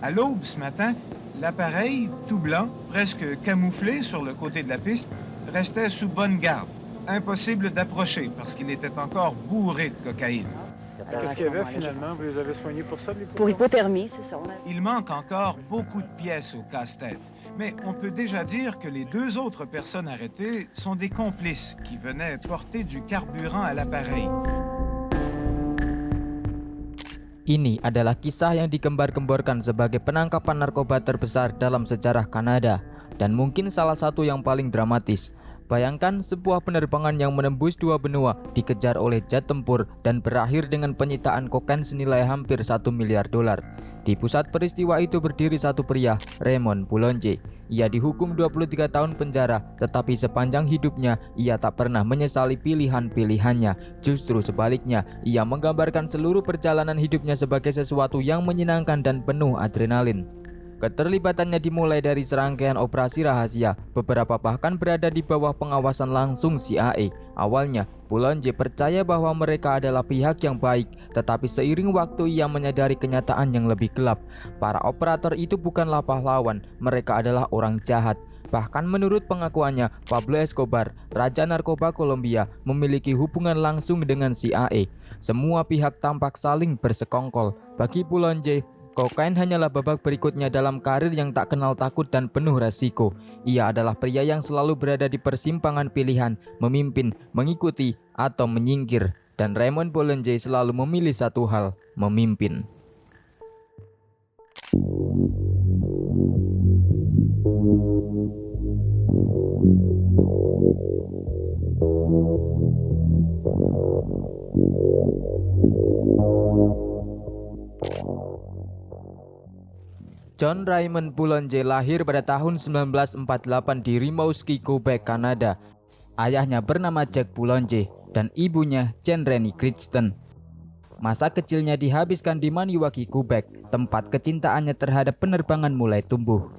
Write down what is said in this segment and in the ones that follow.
À l'aube ce matin, l'appareil, tout blanc, presque camouflé sur le côté de la piste, restait sous bonne garde. Impossible d'approcher parce qu'il était encore bourré de cocaïne. Qu'est-ce qu'il y avait finalement? Vous les avez soignés pour ça, Pour hypothermie, c'est ça. Il manque encore beaucoup de pièces au casse-tête, mais on peut déjà dire que les 2 autres personnes arrêtées sont des complices qui venaient porter du carburant à l'appareil. Ini adalah kisah yang digembar-gemborkan sebagai penangkapan narkoba terbesar dalam sejarah Kanada dan mungkin salah satu yang paling dramatis. Bayangkan sebuah penerbangan yang menembus 2 benua dikejar oleh jet tempur dan berakhir dengan penyitaan kokain senilai hampir $1 miliar. Di pusat peristiwa itu berdiri satu pria, Raymond Boulanger. Ia dihukum 23 tahun penjara, tetapi sepanjang hidupnya ia tak pernah menyesali pilihan-pilihannya. Justru sebaliknya, ia menggambarkan seluruh perjalanan hidupnya sebagai sesuatu yang menyenangkan dan penuh adrenalin. Keterlibatannya dimulai dari serangkaian operasi rahasia, beberapa bahkan berada di bawah pengawasan langsung CIA. Awalnya, Boulanger percaya bahwa mereka adalah pihak yang baik, tetapi seiring waktu ia menyadari kenyataan yang lebih gelap. Para operator itu bukanlah pahlawan, mereka adalah orang jahat. Bahkan menurut pengakuannya, Pablo Escobar, Raja Narkoba Kolombia, memiliki hubungan langsung dengan CIA. Semua pihak tampak saling bersekongkol. Bagi Boulanger, kokain hanyalah babak berikutnya dalam karir yang tak kenal takut dan penuh resiko. Ia adalah pria yang selalu berada di persimpangan pilihan, memimpin, mengikuti, atau menyingkir. Dan Raymond Boulanger selalu memilih satu hal, memimpin. John Raymond Boulanger lahir pada tahun 1948 di Rimouski, Quebec, Kanada. Ayahnya bernama Jack Boulanger dan ibunya Jane Rennie Crichton. Masa kecilnya dihabiskan di Maniwaki, Quebec, tempat kecintaannya terhadap penerbangan mulai tumbuh.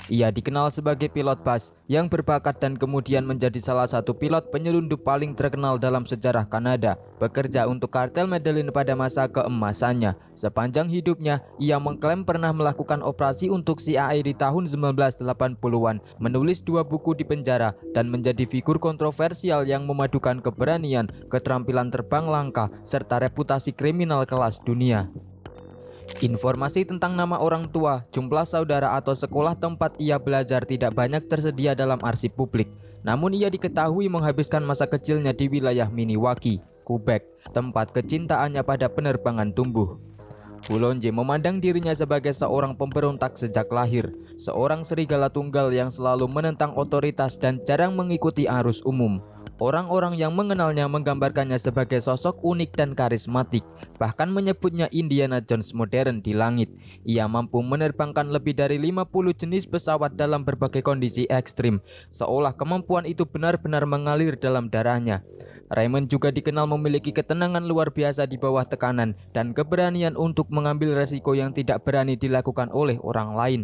Ia dikenal sebagai pilot bus yang berbakat dan kemudian menjadi salah satu pilot penyelundup paling terkenal dalam sejarah Kanada, bekerja untuk kartel Medellin pada masa keemasannya. Sepanjang hidupnya, ia mengklaim pernah melakukan operasi untuk CIA di tahun 1980-an, menulis 2 buku di penjara, dan menjadi figur kontroversial yang memadukan keberanian, keterampilan terbang langka, serta reputasi kriminal kelas dunia. Informasi tentang nama orang tua, jumlah saudara atau sekolah tempat ia belajar tidak banyak tersedia dalam arsip publik. Namun ia diketahui menghabiskan masa kecilnya di wilayah Maniwaki, Quebec, tempat kecintaannya pada penerbangan tumbuh. Boulanger memandang dirinya sebagai seorang pemberontak sejak lahir, seorang serigala tunggal yang selalu menentang otoritas dan jarang mengikuti arus umum. Orang-orang yang mengenalnya menggambarkannya sebagai sosok unik dan karismatik, bahkan menyebutnya Indiana Jones modern di langit. Ia mampu menerbangkan lebih dari 50 jenis pesawat dalam berbagai kondisi ekstrim, seolah kemampuan itu benar-benar mengalir dalam darahnya. Raymond juga dikenal memiliki ketenangan luar biasa di bawah tekanan dan keberanian untuk mengambil resiko yang tidak berani dilakukan oleh orang lain.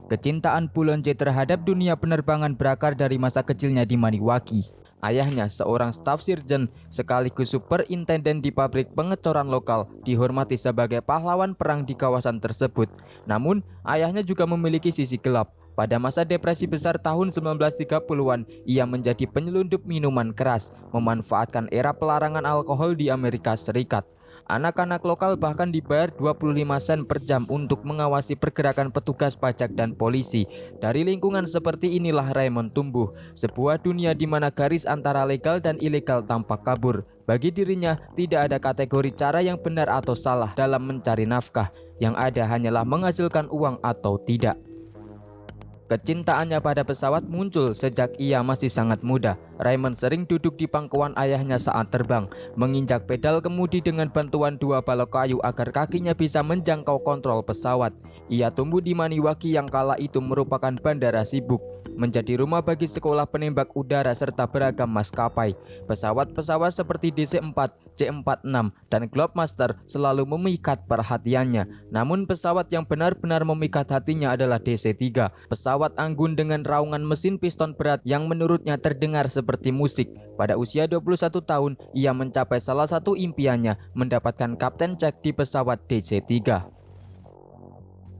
Kecintaan Boulanger terhadap dunia penerbangan berakar dari masa kecilnya di Maniwaki. Ayahnya, seorang staf sirjen sekaligus superintenden di pabrik pengecoran lokal, dihormati sebagai pahlawan perang di kawasan tersebut. Namun, ayahnya juga memiliki sisi gelap. Pada masa depresi besar tahun 1930-an, ia menjadi penyelundup minuman keras, memanfaatkan era pelarangan alkohol di Amerika Serikat. Anak-anak lokal bahkan dibayar 25 sen per jam untuk mengawasi pergerakan petugas pajak dan polisi. Dari lingkungan seperti inilah Raymond tumbuh, sebuah dunia di mana garis antara legal dan ilegal tampak kabur. Bagi dirinya, tidak ada kategori cara yang benar atau salah dalam mencari nafkah. Yang ada hanyalah menghasilkan uang atau tidak. Kecintaannya pada pesawat muncul sejak ia masih sangat muda. Raymond sering duduk di pangkuan ayahnya saat terbang, menginjak pedal kemudi dengan bantuan 2 balok kayu agar kakinya bisa menjangkau kontrol pesawat. Ia tumbuh di Maniwaki yang kala itu merupakan bandara sibuk, menjadi rumah bagi sekolah penembak udara serta beragam maskapai. Pesawat-pesawat seperti DC-4, C-46, dan Globemaster selalu memikat perhatiannya. Namun pesawat yang benar-benar memikat hatinya adalah DC-3, pesawat anggun dengan raungan mesin piston berat yang menurutnya terdengar seperti musik. Pada usia 21 tahun, ia mencapai salah satu impiannya, mendapatkan kapten cek di pesawat DC-3.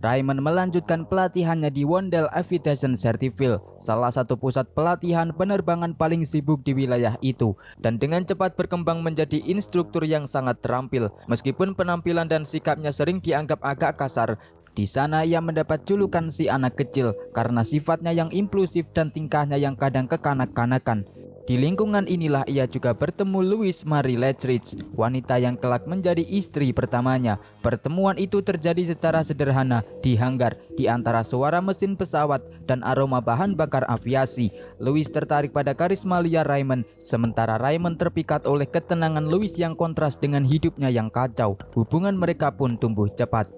Raymond melanjutkan pelatihannya di Wondell Aviation Certified, salah satu pusat pelatihan penerbangan paling sibuk di wilayah itu, dan dengan cepat berkembang menjadi instruktur yang sangat terampil. Meskipun penampilan dan sikapnya sering dianggap agak kasar, di sana ia mendapat julukan si anak kecil karena sifatnya yang impulsif dan tingkahnya yang kadang kekanak-kanakan. Di lingkungan inilah ia juga bertemu Louise Marie Lettrich, wanita yang kelak menjadi istri pertamanya. Pertemuan itu terjadi secara sederhana di hanggar, di antara suara mesin pesawat dan aroma bahan bakar aviasi. Louise tertarik pada karisma liar Raymond, sementara Raymond terpikat oleh ketenangan Louise yang kontras dengan hidupnya yang kacau. Hubungan mereka pun tumbuh cepat.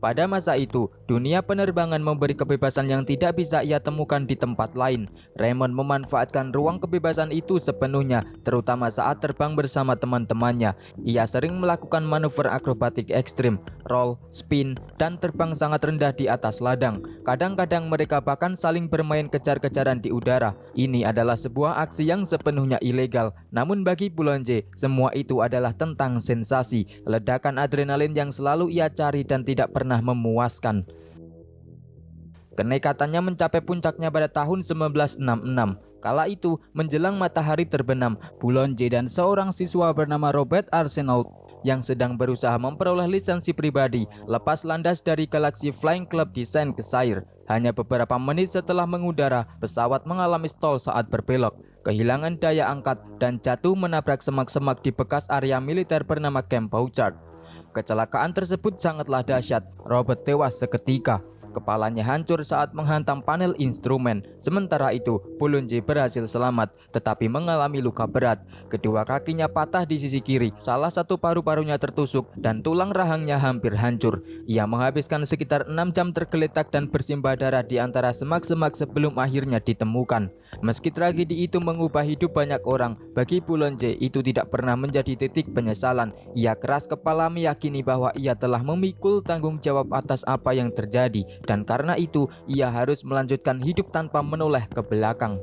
Pada masa itu, dunia penerbangan memberi kebebasan yang tidak bisa ia temukan di tempat lain. Raymond memanfaatkan ruang kebebasan itu sepenuhnya, terutama saat terbang bersama teman-temannya. Ia sering melakukan manuver akrobatik ekstrim, roll, spin, dan terbang sangat rendah di atas ladang. Kadang-kadang mereka bahkan saling bermain kejar-kejaran di udara. Ini adalah sebuah aksi yang sepenuhnya ilegal. Namun bagi Boulanger, semua itu adalah tentang sensasi, ledakan adrenalin yang selalu ia cari dan tidak pernah memuaskan. Kenekatannya mencapai puncaknya pada tahun 1966. Kala itu, menjelang matahari terbenam, Boulanger dan seorang siswa bernama Robert Arsenault yang sedang berusaha memperoleh lisensi pribadi lepas landas dari Galaxy Flying Club di Saint-Cyr. Hanya beberapa menit setelah mengudara, pesawat mengalami stall saat berbelok, kehilangan daya angkat, dan jatuh menabrak semak-semak di bekas area militer bernama Camp Bouchard. Kecelakaan tersebut sangatlah dahsyat. Robert tewas seketika. Kepalanya hancur saat menghantam panel instrumen. Sementara itu, Boulanger berhasil selamat, tetapi mengalami luka berat. Kedua kakinya patah di sisi kiri, salah satu paru-parunya tertusuk, dan tulang rahangnya hampir hancur. Ia menghabiskan sekitar 6 jam tergeletak dan bersimbah darah di antara semak-semak sebelum akhirnya ditemukan. Meski tragedi itu mengubah hidup banyak orang, bagi Boulanger itu tidak pernah menjadi titik penyesalan. Ia keras kepala meyakini bahwa ia telah memikul tanggung jawab atas apa yang terjadi, dan karena itu ia harus melanjutkan hidup tanpa menoleh ke belakang.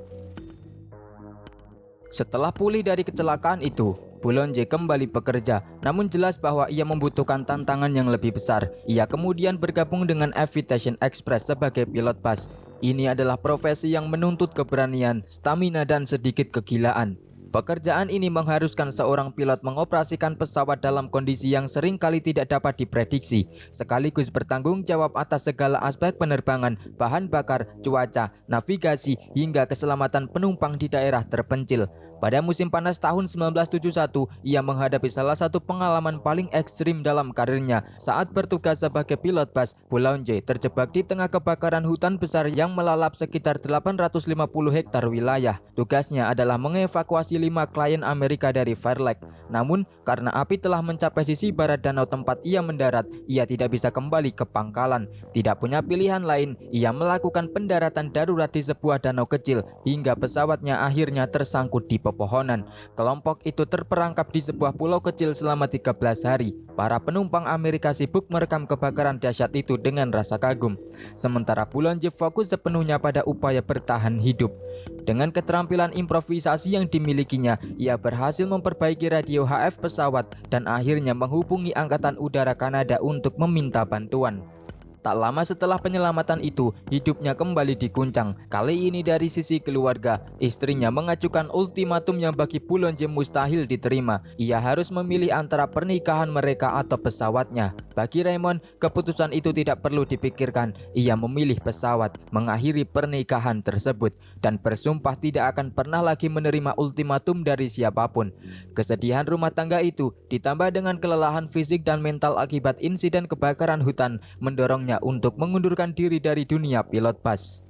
Setelah pulih dari kecelakaan itu, Boulanger kembali bekerja, namun jelas bahwa ia membutuhkan tantangan yang lebih besar. Ia kemudian bergabung dengan Aviation Express sebagai pilot bus. Ini adalah profesi yang menuntut keberanian, stamina, dan sedikit kegilaan. Pekerjaan ini mengharuskan seorang pilot mengoperasikan pesawat dalam kondisi yang sering kali tidak dapat diprediksi, sekaligus bertanggung jawab atas segala aspek penerbangan, bahan bakar, cuaca, navigasi, hingga keselamatan penumpang di daerah terpencil. Pada musim panas tahun 1971, ia menghadapi salah satu pengalaman paling ekstrim dalam karirnya. Saat bertugas sebagai pilot bus, Boulanger terjebak di tengah kebakaran hutan besar yang melalap sekitar 850 hektar wilayah. Tugasnya adalah mengevakuasi 5 klien Amerika dari Fire Lake. Namun, karena api telah mencapai sisi barat danau tempat ia mendarat, ia tidak bisa kembali ke pangkalan. Tidak punya pilihan lain, ia melakukan pendaratan darurat di sebuah danau kecil hingga pesawatnya akhirnya tersangkut di pepohonan. Kelompok itu terperangkap di sebuah pulau kecil selama 13 hari. Para penumpang Amerika sibuk merekam kebakaran dahsyat itu dengan rasa kagum. Sementara Boulanger fokus sepenuhnya pada upaya bertahan hidup. Dengan keterampilan improvisasi yang dimilikinya, ia berhasil memperbaiki radio HF pesawat dan akhirnya menghubungi Angkatan Udara Kanada untuk meminta bantuan. Tak lama setelah penyelamatan itu, hidupnya kembali diguncang. Kali ini dari sisi keluarga. Istrinya mengajukan ultimatum yang bagi Boulanger mustahil diterima. Ia harus memilih antara pernikahan mereka atau pesawatnya. Bagi Raymond, keputusan itu tidak perlu dipikirkan. Ia memilih pesawat, mengakhiri pernikahan tersebut, dan bersumpah tidak akan pernah lagi menerima ultimatum dari siapapun. Kesedihan rumah tangga itu, ditambah dengan kelelahan fisik dan mental akibat insiden kebakaran hutan, mendorongnya untuk mengundurkan diri dari dunia pilot bus.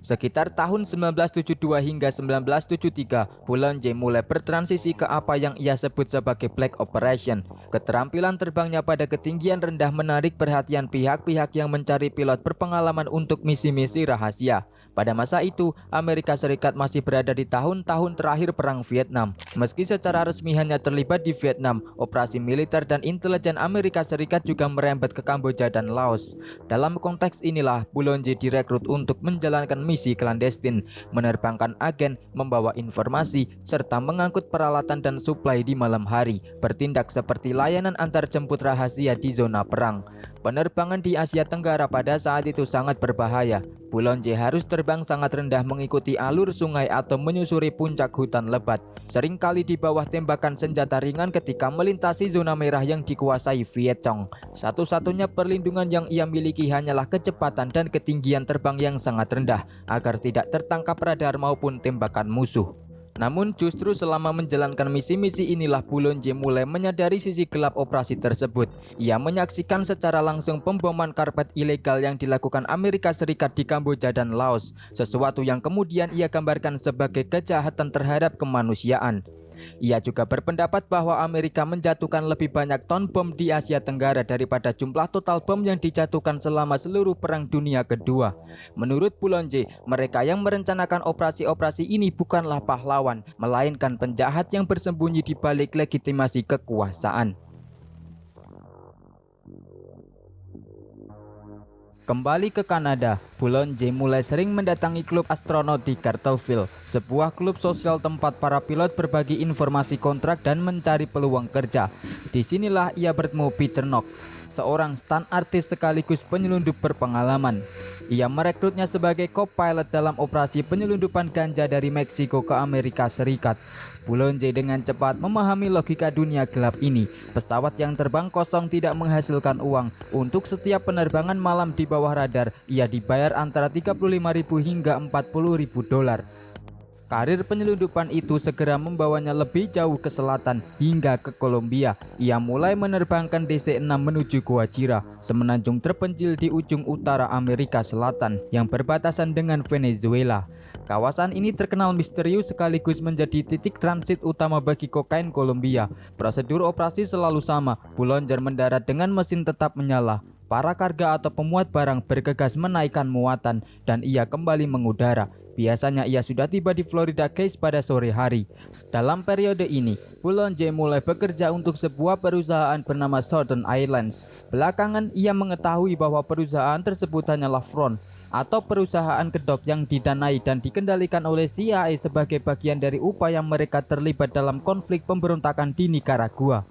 Sekitar tahun 1972 hingga 1973, Boulanger mulai bertransisi ke apa yang ia sebut sebagai black operation. Keterampilan terbangnya pada ketinggian rendah menarik perhatian pihak-pihak yang mencari pilot berpengalaman untuk misi-misi rahasia. Pada masa itu, Amerika Serikat masih berada di tahun-tahun terakhir Perang Vietnam. Meski secara resmi hanya terlibat di Vietnam, operasi militer dan intelijen Amerika Serikat juga merembet ke Kamboja dan Laos. Dalam konteks inilah, Boulanger direkrut untuk menjalankan misi klandestin, menerbangkan agen, membawa informasi, serta mengangkut peralatan dan suplai di malam hari, bertindak seperti layanan antarjemput rahasia di zona perang. Penerbangan di Asia Tenggara pada saat itu sangat berbahaya. Boulanger harus terbang sangat rendah mengikuti alur sungai atau menyusuri puncak hutan lebat. Seringkali di bawah tembakan senjata ringan ketika melintasi zona merah yang dikuasai Viet Cong. Satu-satunya perlindungan yang ia miliki hanyalah kecepatan dan ketinggian terbang yang sangat rendah agar tidak tertangkap radar maupun tembakan musuh. Namun justru selama menjalankan misi-misi inilah Boulanger mulai menyadari sisi gelap operasi tersebut. Ia menyaksikan secara langsung pemboman karpet ilegal yang dilakukan Amerika Serikat di Kamboja dan Laos, sesuatu yang kemudian ia gambarkan sebagai kejahatan terhadap kemanusiaan. Ia juga berpendapat bahwa Amerika menjatuhkan lebih banyak ton bom di Asia Tenggara daripada jumlah total bom yang dijatuhkan selama seluruh Perang Dunia Kedua. Menurut Boulanger, mereka yang merencanakan operasi-operasi ini bukanlah pahlawan, melainkan penjahat yang bersembunyi di balik legitimasi kekuasaan. Kembali ke Kanada, Boulanger mulai sering mendatangi klub astronot di Cartierville, sebuah klub sosial tempat para pilot berbagi informasi kontrak dan mencari peluang kerja. Disinilah ia bertemu Peter Nock, seorang stunt artis sekaligus penyelundup berpengalaman. Ia merekrutnya sebagai co-pilot dalam operasi penyelundupan ganja dari Meksiko ke Amerika Serikat. Boulanger dengan cepat memahami logika dunia gelap ini. Pesawat yang terbang kosong tidak menghasilkan uang. Untuk setiap penerbangan malam di bawah radar, ia dibayar antara 35.000 hingga 40.000 dolar. Karir penyelundupan itu segera membawanya lebih jauh ke selatan hingga ke Kolombia. Ia mulai menerbangkan DC-6 menuju Guajira, semenanjung terpencil di ujung utara Amerika Selatan yang berbatasan dengan Venezuela. Kawasan ini terkenal misterius sekaligus menjadi titik transit utama bagi kokain Kolombia. Prosedur operasi selalu sama. Boulanger mendarat dengan mesin tetap menyala. Para karga atau pemuat barang bergegas menaikkan muatan dan ia kembali mengudara. Biasanya ia sudah tiba di Florida Keys pada sore hari. Dalam periode ini, Boulanger mulai bekerja untuk sebuah perusahaan bernama Southern Airlines. Belakangan ia mengetahui bahwa perusahaan tersebut hanyalah front atau perusahaan kedok yang didanai dan dikendalikan oleh CIA sebagai bagian dari upaya mereka terlibat dalam konflik pemberontakan di Nicaragua.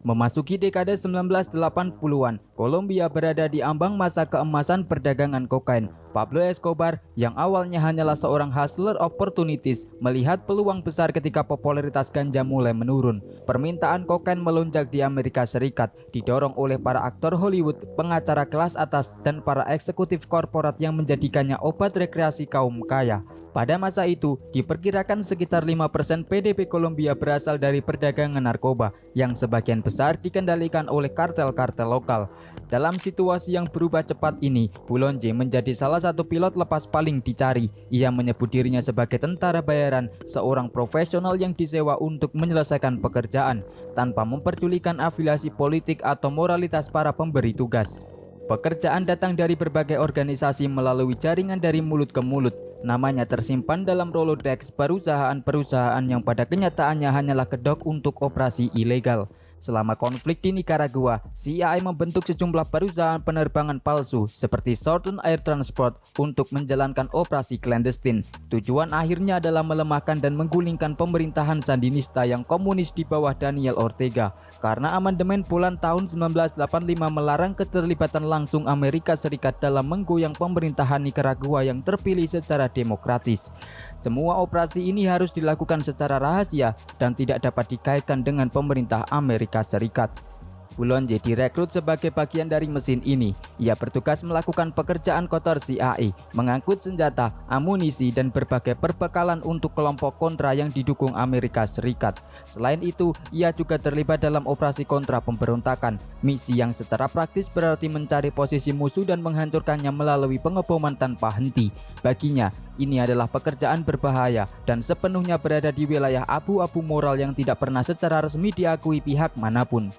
Memasuki dekade 1980-an, Kolombia berada di ambang masa keemasan perdagangan kokain. Pablo Escobar, yang awalnya hanyalah seorang hustler opportunities, melihat peluang besar ketika popularitas ganja mulai menurun. Permintaan kokain melonjak di Amerika Serikat, didorong oleh para aktor Hollywood, pengacara kelas atas, dan para eksekutif korporat yang menjadikannya obat rekreasi kaum kaya. Pada masa itu, diperkirakan sekitar 5% PDB Kolombia berasal dari perdagangan narkoba, yang sebagian besar dikendalikan oleh kartel-kartel lokal. Dalam situasi yang berubah cepat ini, Boulanger menjadi salah satu pilot lepas paling dicari. Ia menyebut dirinya sebagai tentara bayaran, seorang profesional yang disewa untuk menyelesaikan pekerjaan, tanpa memperdulikan afiliasi politik atau moralitas para pemberi tugas. Pekerjaan datang dari berbagai organisasi melalui jaringan dari mulut ke mulut. Namanya tersimpan dalam Rolodex perusahaan-perusahaan yang pada kenyataannya hanyalah kedok untuk operasi ilegal. Selama konflik di Nicaragua, CIA membentuk sejumlah perusahaan penerbangan palsu seperti Southern Air Transport untuk menjalankan operasi clandestine. Tujuan akhirnya adalah melemahkan dan menggulingkan pemerintahan Sandinista yang komunis di bawah Daniel Ortega. Karena amandemen bulan tahun 1985 melarang keterlibatan langsung Amerika Serikat dalam menggoyang pemerintahan Nicaragua yang terpilih secara demokratis. Semua operasi ini harus dilakukan secara rahasia dan tidak dapat dikaitkan dengan pemerintah Amerika Serikat. Boulanger direkrut sebagai bagian dari mesin ini. Ia bertugas melakukan pekerjaan kotor CIA, mengangkut senjata, amunisi, dan berbagai perbekalan untuk kelompok kontra yang didukung Amerika Serikat. Selain itu, ia juga terlibat dalam operasi kontra pemberontakan, misi yang secara praktis berarti mencari posisi musuh dan menghancurkannya melalui pengeboman tanpa henti. Baginya, ini adalah pekerjaan berbahaya dan sepenuhnya berada di wilayah abu-abu moral yang tidak pernah secara resmi diakui pihak manapun.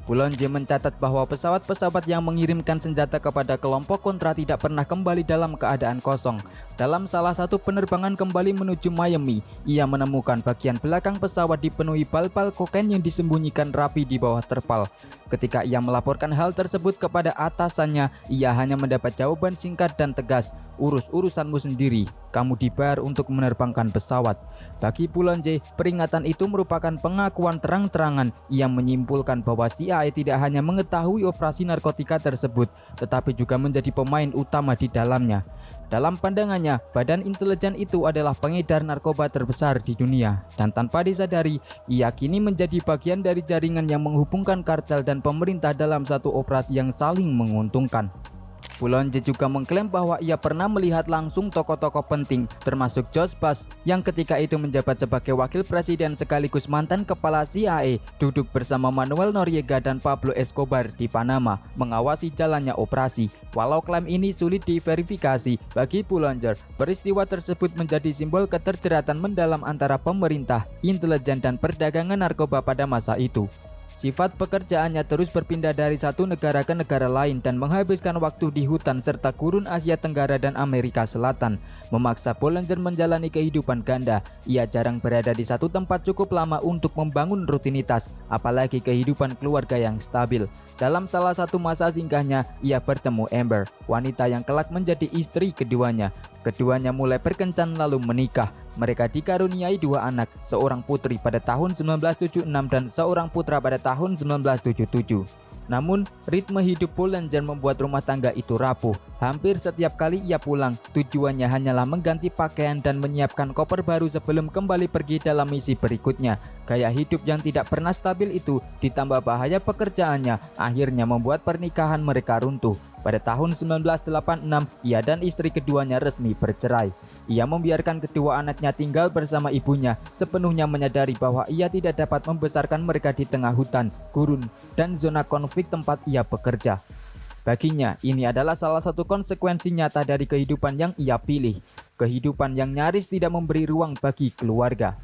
Boulanger mencatat bahwa pesawat-pesawat yang mengirimkan senjata kepada kelompok kontra tidak pernah kembali dalam keadaan kosong. Dalam salah satu penerbangan kembali menuju Miami, ia menemukan bagian belakang pesawat dipenuhi bal-bal kokain yang disembunyikan rapi di bawah terpal. Ketika ia melaporkan hal tersebut kepada atasannya, ia hanya mendapat jawaban singkat dan tegas, "Urus urusanmu sendiri, kamu dibayar untuk menerbangkan pesawat. Bagi Boulanger, peringatan itu merupakan pengakuan terang-terangan yang menyimpulkan bahwa CIA tidak hanya mengetahui operasi narkotika tersebut, tetapi juga menjadi pemain utama di dalamnya. Dalam pandangannya, badan intelijen itu adalah pengedar narkoba terbesar di dunia, dan tanpa disadari, ia kini menjadi bagian dari jaringan yang menghubungkan kartel dan pemerintah dalam satu operasi yang saling menguntungkan. Boulanger juga mengklaim bahwa ia pernah melihat langsung tokoh-tokoh penting termasuk George Bush yang ketika itu menjabat sebagai wakil presiden sekaligus mantan kepala CIA duduk bersama Manuel Noriega dan Pablo Escobar di Panama mengawasi jalannya operasi. Walau klaim ini sulit diverifikasi, bagi Boulanger peristiwa tersebut menjadi simbol keterjeratan mendalam antara pemerintah, intelijen dan perdagangan narkoba pada masa itu. Sifat pekerjaannya terus berpindah dari satu negara ke negara lain dan menghabiskan waktu di hutan serta gurun Asia Tenggara dan Amerika Selatan, memaksa Boulanger menjalani kehidupan ganda. Ia jarang berada di satu tempat cukup lama untuk membangun rutinitas, apalagi kehidupan keluarga yang stabil. Dalam salah satu masa singgahnya, ia bertemu Amber, wanita yang kelak menjadi istri keduanya. Keduanya mulai berkencan lalu menikah. Mereka dikaruniai dua anak, seorang putri pada tahun 1976 dan seorang putra pada tahun 1977. Namun, ritme hidup Boulanger membuat rumah tangga itu rapuh. Hampir setiap kali ia pulang, tujuannya hanyalah mengganti pakaian dan menyiapkan koper baru sebelum kembali pergi dalam misi berikutnya. Gaya hidup yang tidak pernah stabil itu, ditambah bahaya pekerjaannya, akhirnya membuat pernikahan mereka runtuh. Pada tahun 1986, ia dan istri keduanya resmi bercerai. Ia membiarkan kedua anaknya tinggal bersama ibunya, sepenuhnya menyadari bahwa ia tidak dapat membesarkan mereka di tengah hutan, gurun, dan zona konflik tempat ia bekerja. Baginya, ini adalah salah satu konsekuensi nyata dari kehidupan yang ia pilih. Kehidupan yang nyaris tidak memberi ruang bagi keluarga.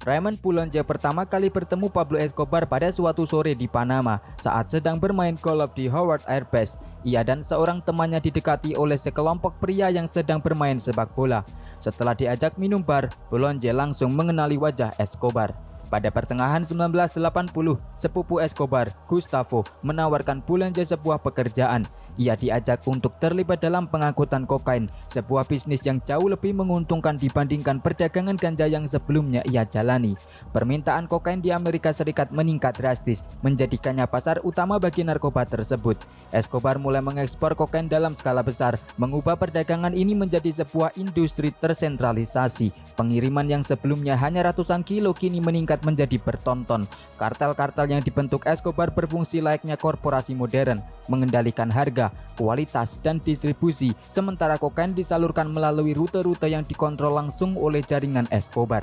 Raymond Boulanger pertama kali bertemu Pablo Escobar pada suatu sore di Panama saat sedang bermain golf di Howard Air Base. Ia dan seorang temannya didekati oleh sekelompok pria yang sedang bermain sepak bola. Setelah diajak minum bar, Boulanger langsung mengenali wajah Escobar. Pada pertengahan 1980, sepupu Escobar, Gustavo, menawarkan Boulanger sebuah pekerjaan. Ia diajak untuk terlibat dalam pengangkutan kokain, sebuah bisnis yang jauh lebih menguntungkan dibandingkan perdagangan ganja yang sebelumnya ia jalani. Permintaan kokain di Amerika Serikat meningkat drastis, menjadikannya pasar utama bagi narkoba tersebut. Escobar mulai mengekspor kokain dalam skala besar, mengubah perdagangan ini menjadi sebuah industri tersentralisasi. Pengiriman yang sebelumnya hanya ratusan kilo kini meningkat menjadi bertonton. Kartel-kartel yang dibentuk Escobar berfungsi layaknya korporasi modern, mengendalikan harga, kualitas, dan distribusi, sementara kokain disalurkan melalui rute-rute yang dikontrol langsung oleh jaringan Escobar.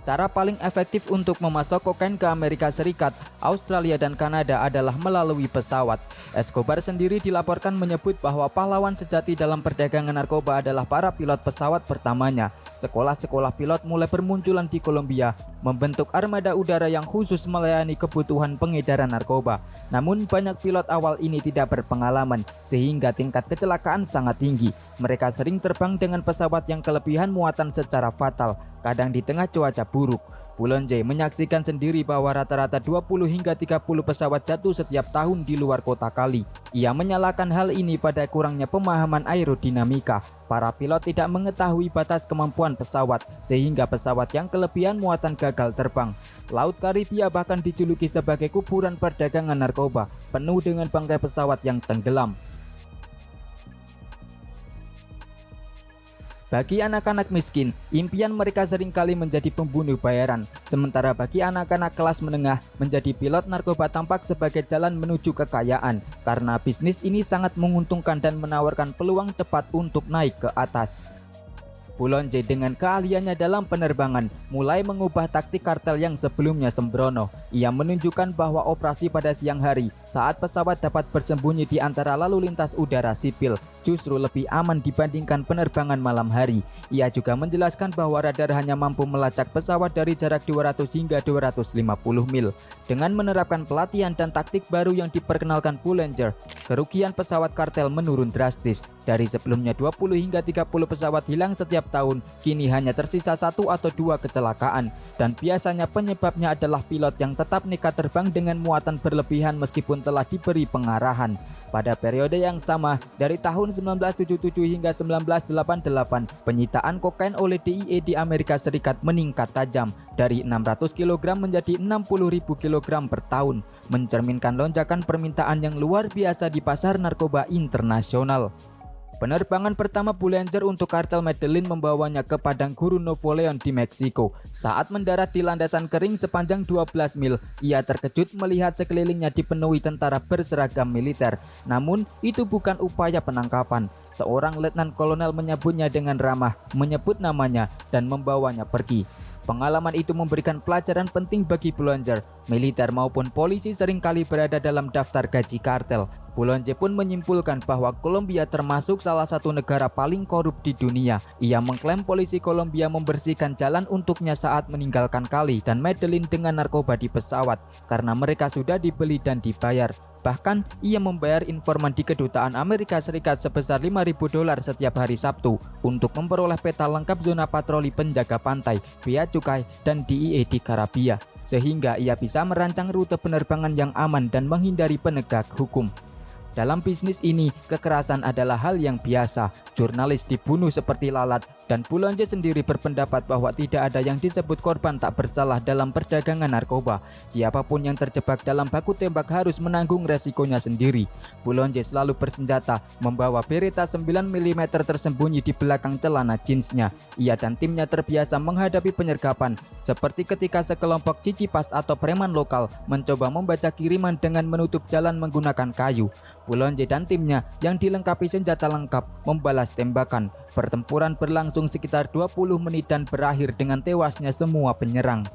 Cara paling efektif untuk memasok kokain ke Amerika Serikat, Australia, dan Kanada adalah melalui pesawat. Escobar sendiri dilaporkan menyebut bahwa pahlawan sejati dalam perdagangan narkoba adalah para pilot pesawat pertamanya. Sekolah-sekolah pilot mulai bermunculan di Kolombia, membentuk armada udara yang khusus melayani kebutuhan pengedaran narkoba. Namun banyak pilot awal ini tidak berpengalaman, sehingga tingkat kecelakaan sangat tinggi. Mereka sering terbang dengan pesawat yang kelebihan muatan secara fatal, kadang di tengah cuaca buruk. Boulanger menyaksikan sendiri bahwa rata-rata 20 hingga 30 pesawat jatuh setiap tahun di luar kota Cali. Ia menyalahkan hal ini pada kurangnya pemahaman aerodinamika. Para pilot tidak mengetahui batas kemampuan pesawat, sehingga pesawat yang kelebihan muatan gagal terbang. Laut Karibia bahkan dijuluki sebagai kuburan perdagangan narkoba, penuh dengan bangkai pesawat yang tenggelam. Bagi anak-anak miskin, impian mereka seringkali menjadi pembunuh bayaran. Sementara bagi anak-anak kelas menengah, menjadi pilot narkoba tampak sebagai jalan menuju kekayaan. Karena bisnis ini sangat menguntungkan dan menawarkan peluang cepat untuk naik ke atas. Boulanger dengan keahliannya dalam penerbangan mulai mengubah taktik kartel yang sebelumnya sembrono. Ia menunjukkan bahwa operasi pada siang hari saat pesawat dapat bersembunyi di antara lalu lintas udara sipil justru lebih aman dibandingkan penerbangan malam hari. Ia juga menjelaskan bahwa radar hanya mampu melacak pesawat dari jarak 200 hingga 250 mil. Dengan menerapkan pelatihan dan taktik baru yang diperkenalkan Boulanger, kerugian pesawat kartel menurun drastis. Dari sebelumnya 20 hingga 30 pesawat hilang setiap tahun, kini hanya tersisa 1 atau 2 kecelakaan. Dan biasanya penyebabnya adalah pilot yang tetap nekat terbang dengan muatan berlebihan meskipun telah diberi pengarahan. Pada periode yang sama, dari tahun 1977 hingga 1988, penyitaan kokain oleh DIA di Amerika Serikat meningkat tajam dari 600 kg menjadi 60.000 kg per tahun, mencerminkan lonjakan permintaan yang luar biasa di pasar narkoba internasional. Penerbangan pertama Boulanger untuk kartel Medellin membawanya ke padang gurun Nuevo León di Meksiko. Saat mendarat di landasan kering sepanjang 12 mil, ia terkejut melihat sekelilingnya dipenuhi tentara berseragam militer. Namun, itu bukan upaya penangkapan. Seorang letnan kolonel menyambutnya dengan ramah, menyebut namanya, dan membawanya pergi. Pengalaman itu memberikan pelajaran penting bagi Boulanger. Militer maupun polisi seringkali berada dalam daftar gaji kartel. Boulanger pun menyimpulkan bahwa Kolombia termasuk salah satu negara paling korup di dunia. Ia mengklaim polisi Kolombia membersihkan jalan untuknya saat meninggalkan Cali dan Medellin dengan narkoba di pesawat karena mereka sudah dibeli dan dibayar. Bahkan, ia membayar informan di kedutaan Amerika Serikat sebesar $5.000 setiap hari Sabtu untuk memperoleh peta lengkap zona patroli penjaga pantai, bea cukai, dan DIA di Karibia, sehingga ia bisa merancang rute penerbangan yang aman dan menghindari penegak hukum. Dalam bisnis ini, kekerasan adalah hal yang biasa. Jurnalis dibunuh seperti lalat, dan Boulanger sendiri berpendapat bahwa tidak ada yang disebut korban tak bersalah dalam perdagangan narkoba. Siapapun yang terjebak dalam baku tembak harus menanggung resikonya sendiri. Boulanger selalu bersenjata, membawa Beretta 9 mm tersembunyi di belakang celana jeansnya. Ia dan timnya terbiasa menghadapi penyergapan, seperti ketika sekelompok cicipas atau preman lokal mencoba membaca kiriman dengan menutup jalan menggunakan kayu. Boulanger dan timnya yang dilengkapi senjata lengkap membalas tembakan. Pertempuran berlangsung sekitar 20 menit dan berakhir dengan tewasnya semua penyerang.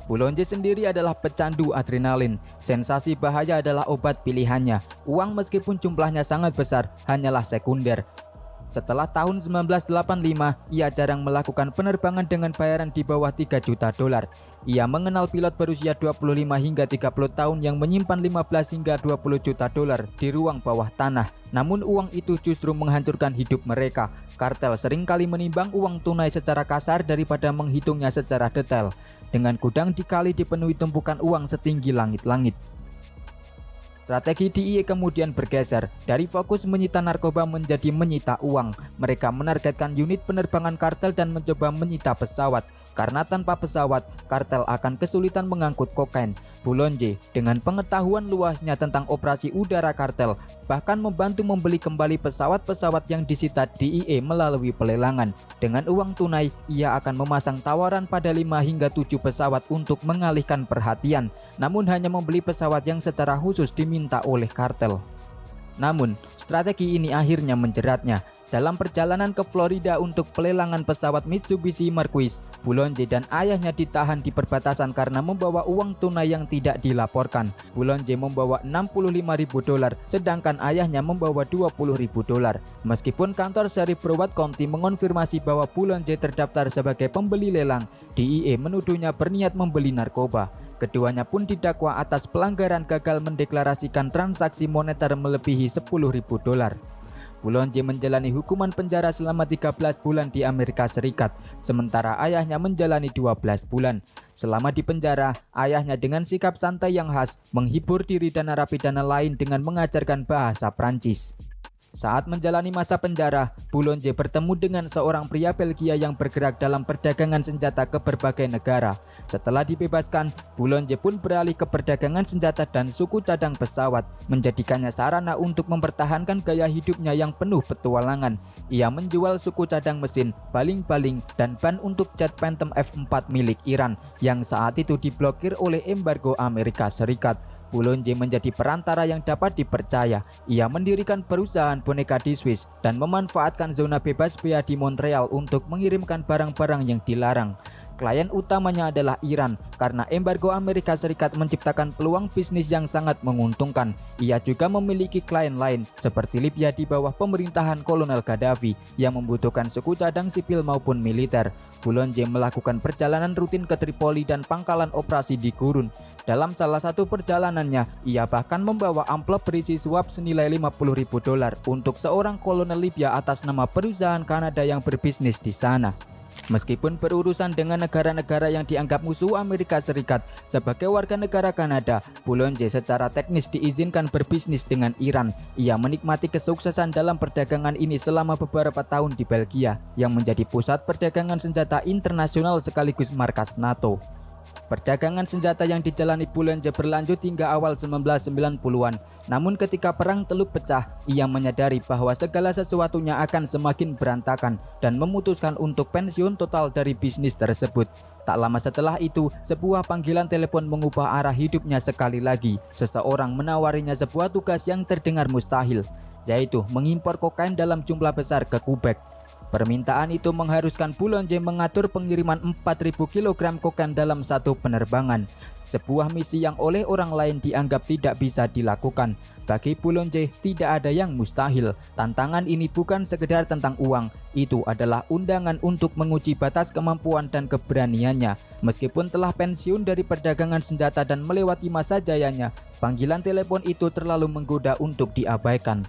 Boulanger sendiri adalah pecandu adrenalin. Sensasi bahaya adalah obat pilihannya. Uang meskipun jumlahnya sangat besar hanyalah sekunder. Setelah tahun 1985, ia jarang melakukan penerbangan dengan bayaran di bawah $3 juta. Ia mengenal pilot berusia 25 hingga 30 tahun yang menyimpan $15 hingga $20 juta di ruang bawah tanah. Namun uang itu justru menghancurkan hidup mereka. Kartel seringkali menimbang uang tunai secara kasar daripada menghitungnya secara detail. Dengan gudang di Cali dipenuhi tumpukan uang setinggi langit-langit. Strategi DIA kemudian bergeser dari fokus menyita narkoba menjadi menyita uang. Mereka menargetkan unit penerbangan kartel dan mencoba menyita pesawat. Karena tanpa pesawat, kartel akan kesulitan mengangkut kokain. Boulanger dengan pengetahuan luasnya tentang operasi udara kartel bahkan membantu membeli kembali pesawat-pesawat yang disita DIA melalui pelelangan. Dengan uang tunai, ia akan memasang tawaran pada 5 hingga 7 pesawat untuk mengalihkan perhatian, namun hanya membeli pesawat yang secara khusus diminta oleh kartel. Namun, strategi ini akhirnya menjeratnya. Dalam perjalanan ke Florida untuk pelelangan pesawat Mitsubishi Marquis, Boulanger dan ayahnya ditahan di perbatasan karena membawa uang tunai yang tidak dilaporkan. Boulanger membawa $65.000, sedangkan ayahnya membawa $20.000. Meskipun kantor Sheriff Broward County mengonfirmasi bahwa Boulanger terdaftar sebagai pembeli lelang, DIA menuduhnya berniat membeli narkoba. Keduanya pun didakwa atas pelanggaran gagal mendeklarasikan transaksi moneter melebihi $10.000. Boulanger menjalani hukuman penjara selama 13 bulan di Amerika Serikat, sementara ayahnya menjalani 12 bulan. Selama di penjara, ayahnya dengan sikap santai yang khas menghibur diri dan narapidana lain dengan mengajarkan bahasa Prancis. Saat menjalani masa penjara, Boulanger bertemu dengan seorang pria Belgia yang bergerak dalam perdagangan senjata ke berbagai negara. Setelah dibebaskan, Boulanger pun beralih ke perdagangan senjata dan suku cadang pesawat, menjadikannya sarana untuk mempertahankan gaya hidupnya yang penuh petualangan. Ia menjual suku cadang mesin, baling-baling, dan ban untuk jet Phantom F-4 milik Iran yang saat itu diblokir oleh embargo Amerika Serikat. Boulanger menjadi perantara yang dapat dipercaya. Ia mendirikan perusahaan boneka di Swiss dan memanfaatkan zona bebas bea di Montreal untuk mengirimkan barang-barang yang dilarang. Klien utamanya adalah Iran karena embargo Amerika Serikat menciptakan peluang bisnis yang sangat menguntungkan. Ia juga memiliki klien lain seperti Libya di bawah pemerintahan Kolonel Gaddafi yang membutuhkan suku cadang sipil maupun militer. Boulanger melakukan perjalanan rutin ke Tripoli dan pangkalan operasi di gurun. Dalam salah satu perjalanannya, ia bahkan membawa amplop berisi suap senilai $50.000 untuk seorang kolonel Libya atas nama perusahaan Kanada yang berbisnis di sana. Meskipun berurusan dengan negara-negara yang dianggap musuh Amerika Serikat, sebagai warga negara Kanada, Boulanger secara teknis diizinkan berbisnis dengan Iran. Ia menikmati kesuksesan dalam perdagangan ini selama beberapa tahun di Belgia, yang menjadi pusat perdagangan senjata internasional sekaligus markas NATO. Perdagangan senjata yang dijalani Boulanger berlanjut hingga awal 1990-an. Namun ketika Perang Teluk pecah, ia menyadari bahwa segala sesuatunya akan semakin berantakan dan memutuskan untuk pensiun total dari bisnis tersebut. Tak lama setelah itu, sebuah panggilan telepon mengubah arah hidupnya sekali lagi. Seseorang menawarinya sebuah tugas yang terdengar mustahil, yaitu mengimpor kokain dalam jumlah besar ke Quebec. Permintaan itu mengharuskan Boulanger mengatur pengiriman 4.000 kg kokain dalam satu penerbangan. Sebuah misi yang oleh orang lain dianggap tidak bisa dilakukan. Bagi Boulanger tidak ada yang mustahil. Tantangan ini bukan sekedar tentang uang, itu adalah undangan untuk menguji batas kemampuan dan keberaniannya. Meskipun telah pensiun dari perdagangan senjata dan melewati masa jayanya, panggilan telepon itu terlalu menggoda untuk diabaikan.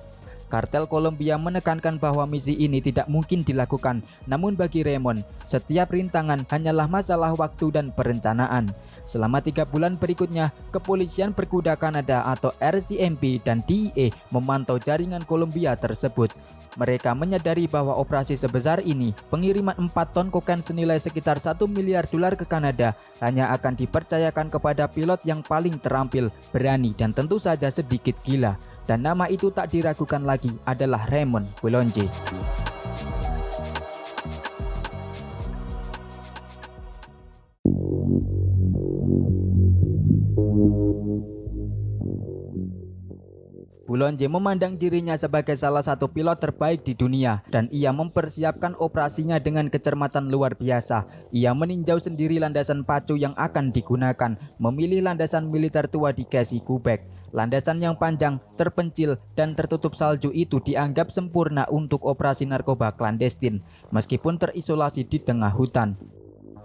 Kartel Kolombia menekankan bahwa misi ini tidak mungkin dilakukan. Namun bagi Raymond, setiap rintangan hanyalah masalah waktu dan perencanaan. Selama 3 bulan berikutnya, Kepolisian Berkuda Kanada atau RCMP dan DEA memantau jaringan Kolombia tersebut. Mereka menyadari bahwa operasi sebesar ini, pengiriman 4 ton kokain senilai sekitar $1 miliar ke Kanada, hanya akan dipercayakan kepada pilot yang paling terampil, berani, dan tentu saja sedikit gila. Dan nama itu tak diragukan lagi adalah Raymond Boulanger. Boulanger memandang dirinya sebagai salah satu pilot terbaik di dunia dan ia mempersiapkan operasinya dengan kecermatan luar biasa. Ia meninjau sendiri landasan pacu yang akan digunakan, memilih landasan militer tua di Casey, Quebec. Landasan yang panjang, terpencil, dan tertutup salju itu dianggap sempurna untuk operasi narkoba klandestin, meskipun terisolasi di tengah hutan.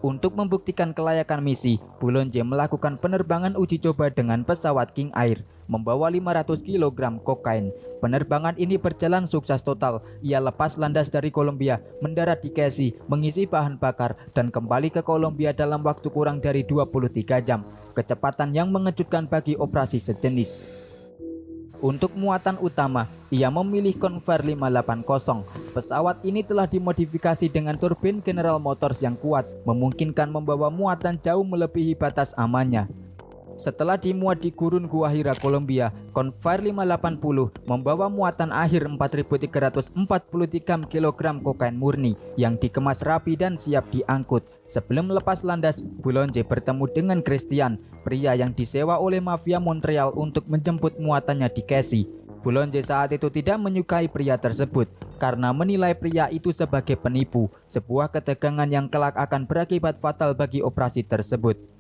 Untuk membuktikan kelayakan misi, Boulanger melakukan penerbangan uji coba dengan pesawat King Air, membawa 500 kg kokain. Penerbangan ini berjalan sukses total. Ia lepas landas dari Kolombia, mendarat di Casey, mengisi bahan bakar, dan kembali ke Kolombia dalam waktu kurang dari 23 jam. Kecepatan yang mengejutkan bagi operasi sejenis. Untuk muatan utama, ia memilih Convair 580. Pesawat ini telah dimodifikasi dengan turbin General Motors yang kuat, memungkinkan membawa muatan jauh melebihi batas amannya. Setelah dimuat di gurun Guajira, Kolombia, Convair 580 membawa muatan akhir 4.343 kg kokain murni yang dikemas rapi dan siap diangkut. Sebelum lepas landas, Boulanger bertemu dengan Christian, pria yang disewa oleh mafia Montreal untuk menjemput muatannya di Casey. Boulanger saat itu tidak menyukai pria tersebut karena menilai pria itu sebagai penipu, sebuah ketegangan yang kelak akan berakibat fatal bagi operasi tersebut.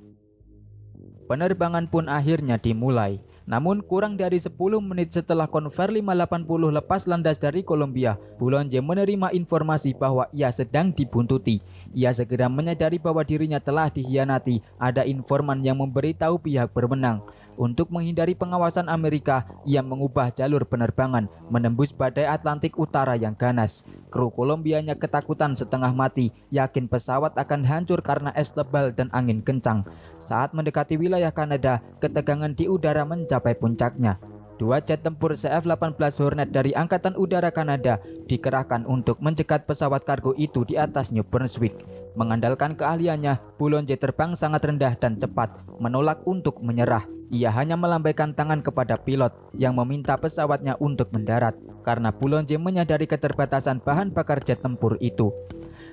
Penerbangan pun akhirnya dimulai. Namun kurang dari 10 menit setelah Convair 580 lepas landas dari Kolombia, Boulanger menerima informasi bahwa ia sedang dibuntuti. Ia segera menyadari bahwa dirinya telah dikhianati. Ada informan yang memberitahu pihak berwenang. Untuk menghindari pengawasan Amerika, ia mengubah jalur penerbangan, menembus badai Atlantik Utara yang ganas. Kru Kolombianya ketakutan setengah mati, yakin pesawat akan hancur karena es tebal dan angin kencang. Saat mendekati wilayah Kanada, ketegangan di udara mencapai puncaknya. 2 jet tempur CF-18 Hornet dari Angkatan Udara Kanada dikerahkan untuk mencegat pesawat kargo itu di atas New Brunswick. Mengandalkan keahliannya, Boulanger terbang sangat rendah dan cepat, menolak untuk menyerah. Ia hanya melambaikan tangan kepada pilot yang meminta pesawatnya untuk mendarat, karena Boulanger menyadari keterbatasan bahan bakar jet tempur itu.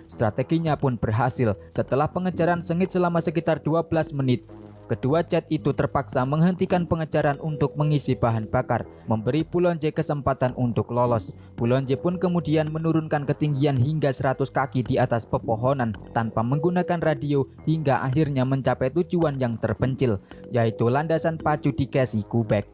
Strateginya pun berhasil. Setelah pengejaran sengit selama sekitar 12 menit, kedua jet itu terpaksa menghentikan pengejaran untuk mengisi bahan bakar, memberi Boulanger kesempatan untuk lolos. Boulanger pun kemudian menurunkan ketinggian hingga 100 kaki di atas pepohonan tanpa menggunakan radio hingga akhirnya mencapai tujuan yang terpencil, yaitu landasan pacu di Casey, Quebec.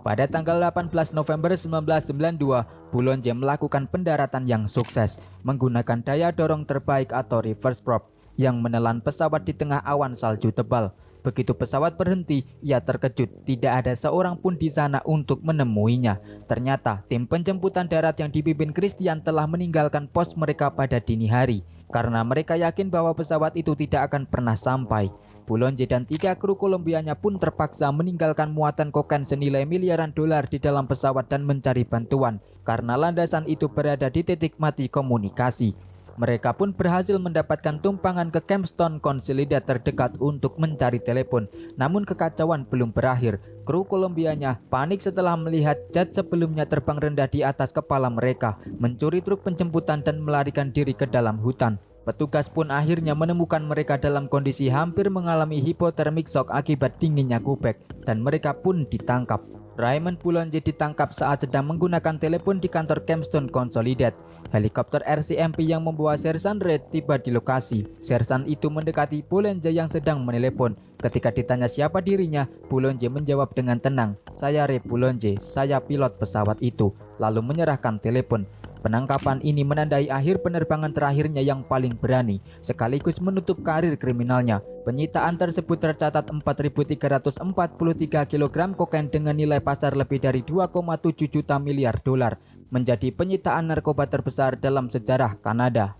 Pada tanggal 18 November 1992, Boulanger melakukan pendaratan yang sukses menggunakan daya dorong terbaik atau reverse prop yang menelan pesawat di tengah awan salju tebal. Begitu pesawat berhenti, ia terkejut tidak ada seorang pun di sana untuk menemuinya. Ternyata tim penjemputan darat yang dipimpin Christian telah meninggalkan pos mereka pada dini hari. karena mereka yakin bahwa pesawat itu tidak akan pernah sampai. Boulanger dan 3 kru Kolombianya pun terpaksa meninggalkan muatan kokain senilai miliaran dolar di dalam pesawat dan mencari bantuan karena landasan itu berada di titik mati komunikasi. Mereka pun berhasil mendapatkan tumpangan ke Capstone Consolidate terdekat untuk mencari telepon. Namun kekacauan belum berakhir. Kru Kolombianya panik setelah melihat jet sebelumnya terbang rendah di atas kepala mereka, mencuri truk penjemputan dan melarikan diri ke dalam hutan. Petugas pun akhirnya menemukan mereka dalam kondisi hampir mengalami hypothermic shock akibat dinginnya Quebec, dan mereka pun ditangkap. Raymond Boulanger ditangkap saat sedang menggunakan telepon di kantor Capstone Consolidate. Helikopter RCMP yang membawa Sersan Reid tiba di lokasi. Sersan itu mendekati Boulanger yang sedang menelepon. Ketika ditanya siapa dirinya, Boulanger menjawab dengan tenang, "Saya Ray Boulanger, saya pilot pesawat itu," lalu menyerahkan telepon. Penangkapan ini menandai akhir penerbangan terakhirnya yang paling berani, sekaligus menutup karir kriminalnya. Penyitaan tersebut tercatat 4.343 kg kokain dengan nilai pasar lebih dari 2,7 juta miliar dolar, menjadi penyitaan narkoba terbesar dalam sejarah Kanada.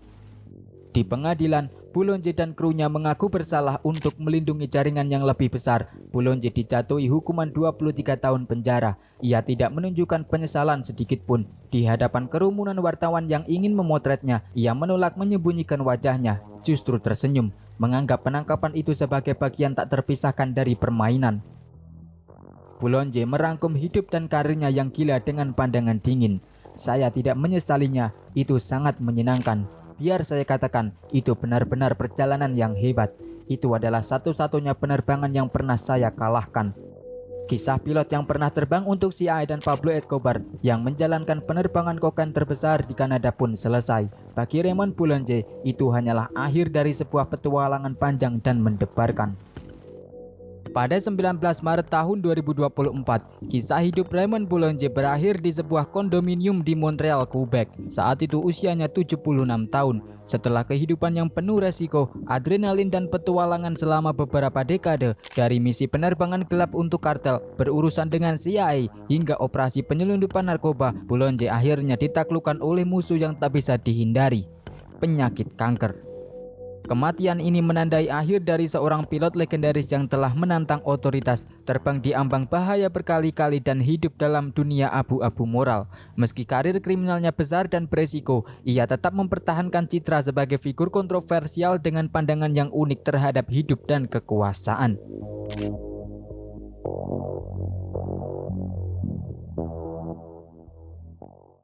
Di pengadilan, Boulanger dan krunya mengaku bersalah untuk melindungi jaringan yang lebih besar. Boulanger dijatuhi hukuman 23 tahun penjara. Ia tidak menunjukkan penyesalan sedikit pun. Di hadapan kerumunan wartawan yang ingin memotretnya, ia menolak menyembunyikan wajahnya, justru tersenyum, menganggap penangkapan itu sebagai bagian tak terpisahkan dari permainan. Boulanger merangkum hidup dan karirnya yang gila dengan pandangan dingin. "Saya tidak menyesalinya, itu sangat menyenangkan. Biar saya katakan, itu benar-benar perjalanan yang hebat. Itu adalah satu-satunya penerbangan yang pernah saya kalahkan." Kisah pilot yang pernah terbang untuk CIA dan Pablo Escobar yang menjalankan penerbangan kokain terbesar di Kanada pun selesai. Bagi Raymond Boulanger, itu hanyalah akhir dari sebuah petualangan panjang dan mendebarkan. Pada 19 Maret tahun 2024, kisah hidup Raymond Boulanger berakhir di sebuah kondominium di Montreal, Quebec. Saat itu usianya 76 tahun. Setelah kehidupan yang penuh resiko, adrenalin dan petualangan selama beberapa dekade, dari misi penerbangan gelap untuk kartel, berurusan dengan CIA, hingga operasi penyelundupan narkoba, Boulanger akhirnya ditaklukkan oleh musuh yang tak bisa dihindari, penyakit kanker. Kematian ini menandai akhir dari seorang pilot legendaris yang telah menantang otoritas, terbang di ambang bahaya berkali-kali dan hidup dalam dunia abu-abu moral. Meski karir kriminalnya besar dan beresiko, ia tetap mempertahankan citra sebagai figur kontroversial dengan pandangan yang unik terhadap hidup dan kekuasaan.